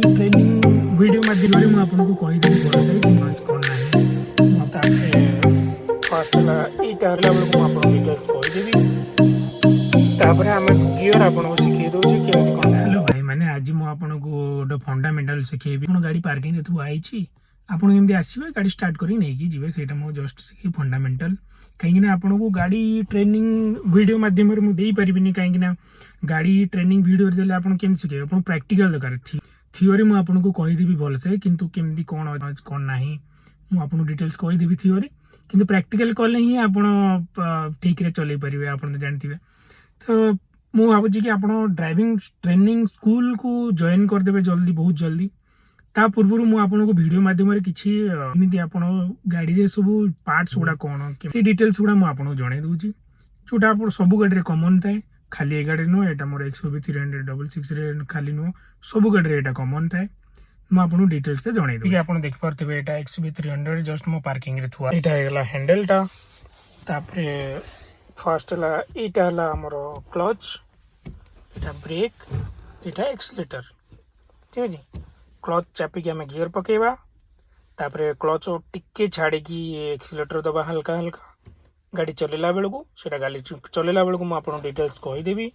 Training video माध्यम में आपको कहीदेवी भरोसा कौन ना फास्ट यहाँ बेलू मुझे डिटेल्स कहीदेवी आम गियर आपको शिखे दूसरी केमी कौन। हेलो भाई मैंने आज मुझे गोटे फंडामेंटाल शिखेबी गाड़ी पार्किंग थी आपड़ी आसवे गाड़ी स्टार्ट कर जी से जस्ट शिखे फंडामेंटाल कहीं आपको गाड़ी ट्रेनिंग वीडियो माध्यम मुझे पारि कहीं गाड़ी ट्रेनिंग वीडियो देले आपन केम शिखे आपन प्रैक्टिकल दरकार थियोरी मु आपनको कहीदेवी भलसे किंतु केमती कौन नाही मु आपन डिटेल्स कहीदेवी थियोरी किंतु प्रैक्टिकल कले ही आपन ठीक रे चलै परिबे आपन तो जानथिबे। तो मु भाबुची कि आपन ड्राइविंग ट्रेनिंग स्कूल को जॉइन कर देबे जल्दी बहुत जल्दी ता पूर्व मु आपनको वीडियो माध्यम रे किछि एमिति आपन गाड़ी रे सब पार्ट्स गुडा कोन से डिटेल्स गुडा मु आपनको जणाई दोची जोटा आपन सब गाड़ी रे कॉमन थाए खाली ए गाड़ी नुह एटा मोर XUV 300/6 रे खाली नुह सब गाड़ी रे एटा कॉमन थाए मु आपन डिटेल्स से जणाई दोची आपन देख परथिबे एटा XUV 300 जस्ट मो पार्किंग रे थुआ एटा हेला हैंडल टा तापरे फर्स्ट हला एटा हला हमर क्लच एटा ब्रेक एटा एक्सीलेटर ठीक अछि क्लच चापी के हमें गियर पकेबा तापरे क्लच टिके छाड़ी की एक्सीलेटर दबा हल्का हल्का गाड़ी चलेला बेलू से गाड़ी चलेला बेलू मुझे डिटेल्स कहीदेवी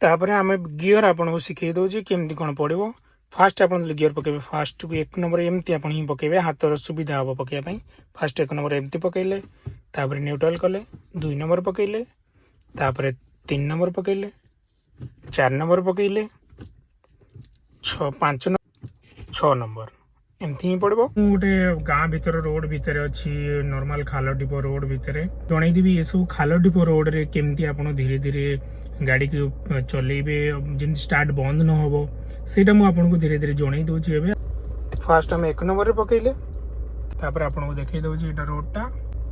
तापर आम गियर आपको शिखे दूसरी केमती कौन पड़ो फास्ट आप गियर पकेबे फास्ट को एक नंबर एमती आप पकेबे हाथर सुविधा हम पकेबाई फास्ट एक नंबर एमती पकईले तापर न्यूट्रल कले 2 नंबर पकईले तापर 3 नंबर पकईले 4 नंबर पकईले 5 नंबर एमती ही पड़ो गोटे गाँ भीतर रोड भितर अच्छी नॉर्मल खाल डिपो रोड भितर जनईदेवी ये सब खाल डिपो रोड रे केमती आप धीरे धीरे गाड़ी को चलेबे जमी स्टार्ट बंद न हो सेटा मुझे धीरे धीरे जनई दूसरी फास्ट आम 1 नंबर पकईले तापर आपको देखई दूसरी रोडटा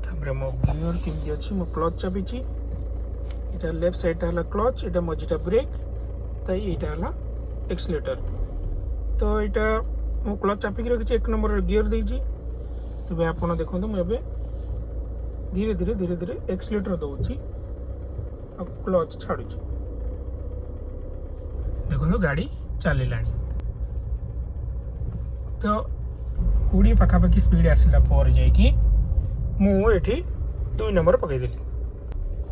तापर मो गियर केमती अच्छी मो क्लच चापी इटा लेफ्ट साइड है क्लच इटा मझीटा ब्रेक तो यहाँ एक्सीलेटर तो यहाँ मो क्लच चापिक रखी 1 नंबर गियर देजी तब आप देखो मुझे धीरे धीरे धीरे धीरे एक्सीलेटर दूसरी और क्लच छाड़ू देखो गाड़ी चलला तो 20 पाखापाखि स्पीड आसला पर जाकि मुझे 2 नंबर पकईदेली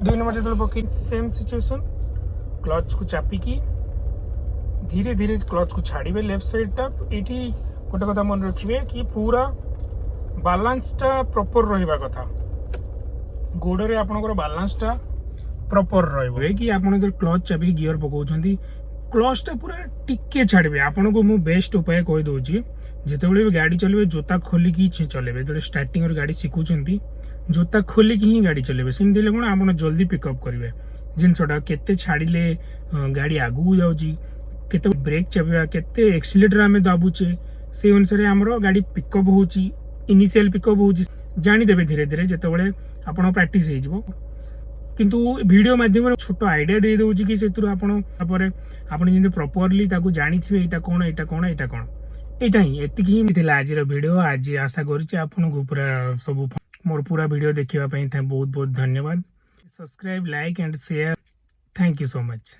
2 नंबर जो पकई सेम सिचुएशन क्लच को चापिकी धीरे धीरे क्लच को छाड़े लेफ्ट साइड टा ये गोटे कथा मन रखिए कि पूरा बालांसटा प्रॉपर रहा कथा गोड़े आपंकर बालांसटा प्रॉपर रही कि आप क्लच चापी गियर पकाउछंती क्लचटा पूरा टिके छाड़े आपन को मु बेस्ट उपाय कही दूसरी जितेबाला भी गाड़ी चलेबे जोता खोलिकी चलेबे जो स्टार्टिंग गाड़ी शिखुंट जोता खोलिकी ही गाड़ी चलेबे सेमती कौन आप जल्दी पिकअप करेंगे जिनसटा केते छाड़िले गाड़ी आगू जाऊँगी केते ब्रेक चापिबा केते एक्सीलेटर आम दाबुचे से अनुसार आमर गाड़ी पिकअप होची इनिशियल पिकअप होची जानीदेवे धीरे धीरे जितेबाला आपन प्रैक्टिस हो किंतु वीडियो माध्यम छोट आइडिया दे दूची कि आप प्रॉपरली जानी थे यहाँ कौन यहाँ कौन यहाँ कौन यहाँ ही एतिक ही आज वीडियो आज आशा करूँ पूरा सब मोर पूरा वीडियो देखा बहुत बहुत धन्यवाद subscribe like and share thank you so much.